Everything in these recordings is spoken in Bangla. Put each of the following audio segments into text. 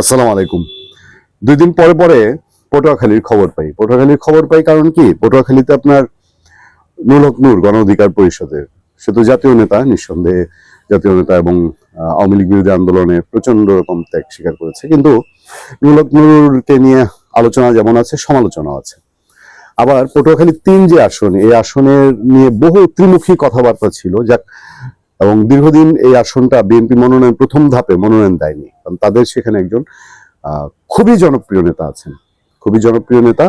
আসসালামু আলাইকুম। 2 দিন পরে পরে পটুয়াখালীর খবর পাই কারণ কি, পটুয়াখালীতে আপনার নুরুল হক নূর গণ অধিকার পরিষদের, সে তো জাতীয় নেতা, নিঃসন্দেহে জাতীয় নেতা, এবং আওয়ামী লীগ বিরোধী আন্দোলনে প্রচন্ড রকম ত্যাগ স্বীকার করেছে। কিন্তু নুরুল হক নূরকে নিয়ে আলোচনা যেমন আছে, সমালোচনাও আছে। আবার পটুয়াখালী 3 যে আসন, এই আসনের নিয়ে বহু ত্রিমুখী কথাবার্তা ছিল, যাক, এবং দীর্ঘদিন এই আসনটা বিএনপি মনোনয়ন প্রথম ধাপে মনোনয়ন দেয়নি, কারণ তাদের সেখানে একজন খুবই জনপ্রিয় নেতা আছেন, খুবই জনপ্রিয় নেতা।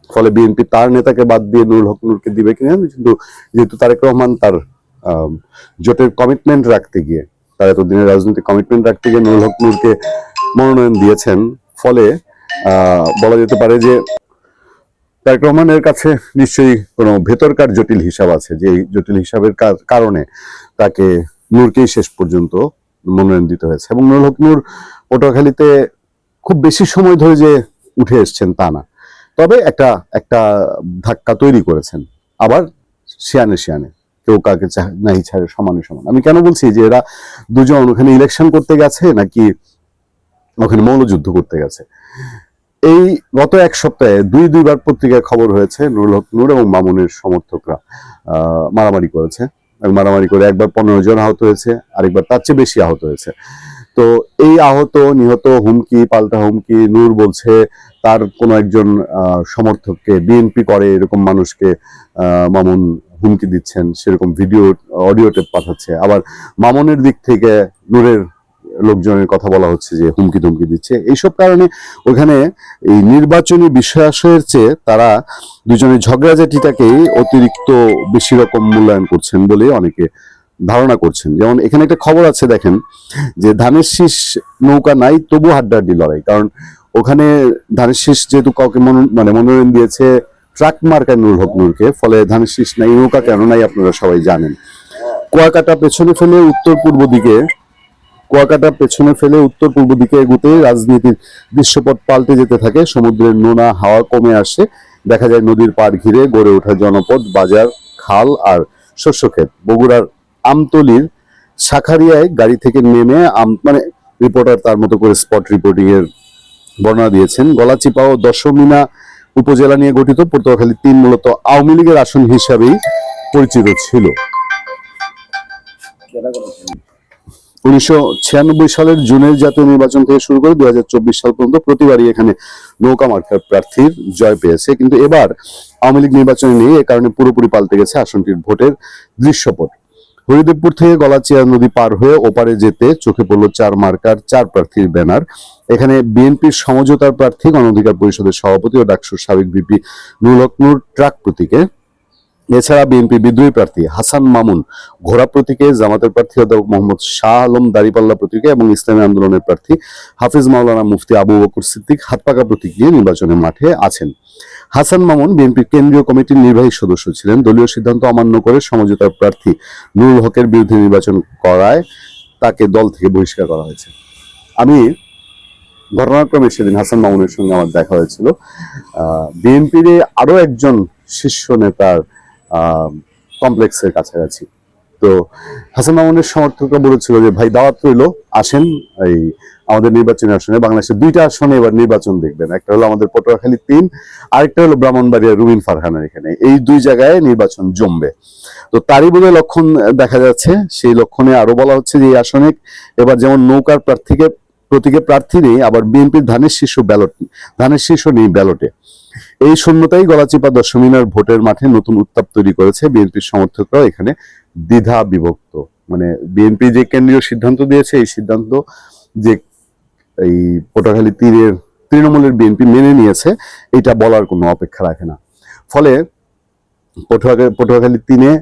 ফলে বিএনপি তার নেতাকে বাদ দিয়ে নুরুল হক নূরকে দিবে কিনা, কিন্তু যেহেতু তারেক রহমান তার জোটের কমিটমেন্ট রাখতে গিয়ে, তার এতদিনের রাজনৈতিক কমিটমেন্ট রাখতে গিয়ে নুরুল হক নূরকে মনোনয়ন দিয়েছেন, ফলে বলা যেতে পারে যে তারেক রহমানের কাছে নিশ্চয়ই কোনো ভেতরকার জটিল হিসাব আছে, যে জটিল হিসাবের কারণে তাকে নূরকেই শেষ পর্যন্ত মনোনয়ন দিতে হয়েছে। এবং নুরুল হক নূর পটুয়াখালীতে খুব বেশি সময় ধরে যে উঠে এসছেন তা না, তবে একটা একটা ধাক্কা তৈরি করেছেন। আবার শিয়ানে শিয়ানে কেউ কাকে নাই ছাড়ে সমানে সমান। আমি কেন বলছি যে এরা দুজন ওখানে ইলেকশন করতে গেছে নাকি ওখানে মৌলযুদ্ধ করতে গেছে, এই গত এক সপ্তাহে দুইবার পত্রিকায় খবর হয়েছে নুরুল হক নূর এবং মামুনের সমর্থকরা মারামারি করেছে, এবং মারামারি করে একবার 15 জন আহত হয়েছে, আরেকবার তার চেয়ে বেশি আহত হয়েছে। তো এই আহত নিহত, হুমকি পাল্টা হুমকি, নূর বলছে তার কোনো একজন সমর্থককে বিএনপি করে এরকম মানুষকে মামুন হুমকি দিচ্ছেন, সেরকম ভিডিও অডিও টেপ পাঠাচ্ছে। আবার মামুনের দিক থেকে নূরের লোকজনের কথা বলা হচ্ছে যে হুমকি ধুমকি দিচ্ছে। এইসব কারণে ওখানে এই নির্বাচনী বিষয়াশয়ের চেয়ে তারা দুজনের ঝগড়াঝাটিটাকেই অতিরিক্ত বেশি রকম মূল্যায়ন করছেন বলে অনেকে ধারণা করছেন। যেমন এখানে একটা খবর আছে, দেখেন, যে ধানের শীষ নৌকা নাই তবু হাড্ডাহাড্ডি লড়াই, কারণ ওখানে ধানের শীষ যেহেতু কাউকে মনোনয়ন দিয়েছে ট্রাক মার্কা নুরুল হক নূরকে, ফলে ধানের শীষ নাই, নৌকা কেন নাই আপনারা সবাই জানেন। কুয়াকাটা পেছনে ফেলে উত্তর পূর্ব দিকে এগুতে রাজনীতির দৃশ্যপট পাল্টে যেতে থাকে। সমুদ্রের নোনা হাওয়া কমে আসে, দেখা যায় নদীর পাড় ঘিরে গড়ে ওঠা জনপদ, বাজার, খাল আর শস্যক্ষেত। বগুড়ার আমতলির শাখারিয়ায় গাড়ি থেকে নেমে রিপোর্টার তার মতো করে স্পট রিপোর্টিং এর বর্ণনা দিয়েছেন। গলাচিপা ও দশমিনা উপজেলা নিয়ে গঠিত পটুয়াখালী 3 মূলত আওয়ামী লীগের আসন হিসাবেই পরিচিত ছিল। 1996 সালের জুনের জাতীয় নির্বাচন থেকে শুরু করে 2024 সাল পর্যন্ত প্রতিবারই এখানে নৌকা মার্কার প্রার্থীর জয় পেয়েছে, কিন্তু এবার আওয়ামী লীগ নির্বাচনে নেই, এ কারণে পুরোপুরি পাল্টে গেছে আসনটির ভোটের দৃশ্যপট। হরিদেবপুর থেকে গলাচিয়া নদী পার হয়ে ওপারে যেতে চোখে পড়ল 4 মার্কার 4 প্রার্থীর ব্যানার। এখানে বিএনপির সমঝোতার প্রার্থী, গণ অধিকার পরিষদের সভাপতি ও ডাকসুর সাবেক ভিপি নুরুল হক নূর ট্রাক প্রতীকে, এছাড়া বিএনপি বিদ্রোহী প্রার্থী হাসান মামুন ঘোড়া প্রতীকে, জামাতের প্রার্থী অধ্যাপক মোহাম্মদ শাহ আলম দাড়িপাল্লা প্রতীকে এবং ইসলামী আন্দোলনের প্রার্থী হাফিজ মাওলানা মুফতি আবু বকর সিদ্দিক হাতপাকা প্রতীক নিয়ে নির্বাচনের মাঠে আছেন। হাসান মামুন বিএনপির কেন্দ্রীয় কমিটির নির্বাহী সদস্য ছিলেন। দলীয় সিদ্ধান্ত অমান্য করে সমঝোতার প্রার্থী নুরুল হকের বিরুদ্ধে নির্বাচন করায় তাকে দল থেকে বহিষ্কার করা হয়েছে। আমি ঘটনাক্রমে সেদিন হাসান মামুনের সঙ্গে আমার দেখা হয়েছিল বিএনপির আরো একজন শীর্ষ নেতার কমপ্লেক্সের কাছাকাছি। তো হাসান মামুনের সমর্থকরা বলেছিল যে ভাই দাওয়াত রইল, আসেন এই আমাদের নির্বাচনী আসনে, বাংলাদেশের 2টা আসনে এবার নির্বাচন দেখবেন, একটা হলো আমাদের পটুয়াখালী 3, আরেকটা হলো ব্রাহ্মণবাড়িয়া রুবিন ফারহানের এখানে, এই 2 জায়গায় নির্বাচন জমবে। তো তারই বোধহয় লক্ষণ দেখা যাচ্ছে। সেই লক্ষণে আরো বলা হচ্ছে যে এই আসনে এবার যেমন নৌকার প্রতীকে প্রার্থী নেই, আবার বিএনপির ধানের শীর্ষ নেই ব্যালটে। এই শূন্যতাই গলাচিপা দশমিনার ভোটের মাঠে নতুন উত্তাপ তৈরি করেছে। বিএনপির সমর্থকরাও এখানে দ্বিধা বিভক্ত। মানে বিএনপি যে কেন্দ্রীয় সিদ্ধান্ত দিয়েছে, এই সিদ্ধান্ত যে এই পটুয়াখালী তীরের তৃণমূলের বিএনপি মেনে নিয়েছে, এটা বলার কোনো অপেক্ষা রাখে না। ফলে পটুয়াখালী 3-এ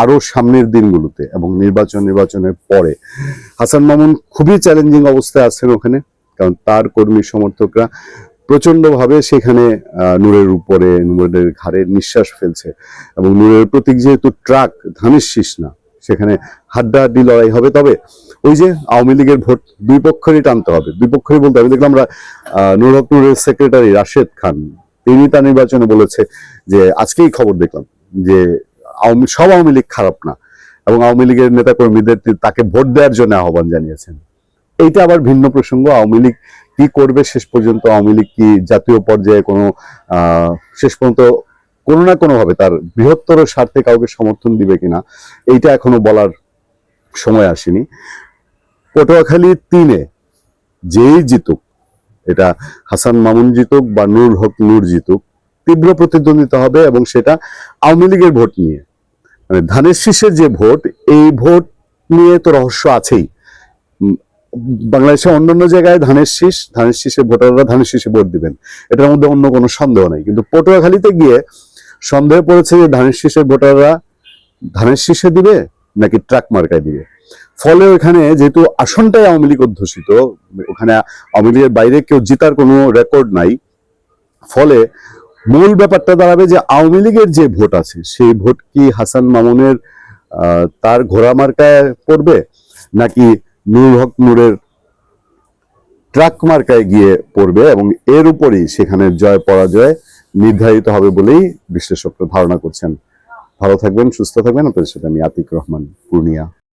আরো সামনের দিনগুলোতে এবং নির্বাচনের পরে হাসান মামুন খুবই চ্যালেঞ্জিং অবস্থায় আছেন ওখানে, কারণ তার কর্মী সমর্থকরা প্রচন্ড ভাবে সেখানে নূরের ঘাড়ে নিঃশ্বাস ফেলছে, এবং নূরের প্রতীক যেহেতু ট্রাক, ধানের শীষ না, সেখানে হাড্ডাহাড্ডি লড়াই হবে। তবে ওই যে আওয়ামী লীগের ভোট 2 পক্ষেরই টানতে হবে, 2 পক্ষেরই বলতে আমি দেখলাম নুরুল হক নূরের সেক্রেটারি রাশেদ খান, তিনি তার নির্বাচনে বলেছে যে, আজকেই খবর দেখলাম যে সব আওয়ামী লীগ খারাপ না, এবং আওয়ামী লীগের নেতাকর্মীদের তাকে ভোট দেওয়ার জন্য আহ্বান জানিয়েছেন। এইটা আবার ভিন্ন প্রসঙ্গ। আওয়ামী লীগ কি করবে শেষ পর্যন্ত, আওয়ামী লীগ কি জাতীয় পর্যায়ে কোনো শেষ পর্যন্ত কোনো না কোনো ভাবে তার বৃহত্তর স্বার্থে কাউকে সমর্থন দিবে কিনা, এইটা এখনো বলার সময় আসেনি। পটুয়াখালী 3-এ যেই জিতুক, এটা হাসান মামুন জিতুক বা নুরুল হক নূর জিতুক, তীব্র প্রতিদ্বন্দ্বিতা হবে, এবং সেটা আওয়ামী লীগের ভোট নিয়ে। মানে ধানের শীষের যে ভোট, এই ভোট নিয়ে তো রহস্য আছেই। বাংলাদেশে অন্যান্য জায়গায় ধানের শীষের ভোটাররা ধানের শীষে ভোট দিবেন, এটার মধ্যে অন্য কোনো সন্দেহ নাই। কিন্তু পটুয়াখালীতে গিয়ে সন্দেহ পড়েছে যে ধানের শীষের ভোটাররা ধানের শীষে দিবে নাকি ট্রাক মার্কায় দিবে। ফলে ওখানে যেহেতু আসনটাই আওয়ামী লীগ অধ্যুষিত, ওখানে আওয়ামী লীগের বাইরে কেউ জেতার কোনো রেকর্ড নাই। ফলে মূল ব্যাপারটা দাঁড়াবে যে আওয়ামী লীগের যে ভোট আছে, সেই ভোট কি হাসান মামুনের তার ঘোড়া মার্কায় পড়বে, নাকি নুরুল হক নূরের ট্রাক মার্কায় গিয়ে পড়বে, এবং এর উপরই সেখানে জয় পরাজয় নির্ধারিত হবে বলেই বিশ্লেষকরা ধারণা করছেন। ভালো থাকবেন, সুস্থ থাকবেন। আপনাদের সাথে আমি আতিক রহমান, পূর্ণিয়া।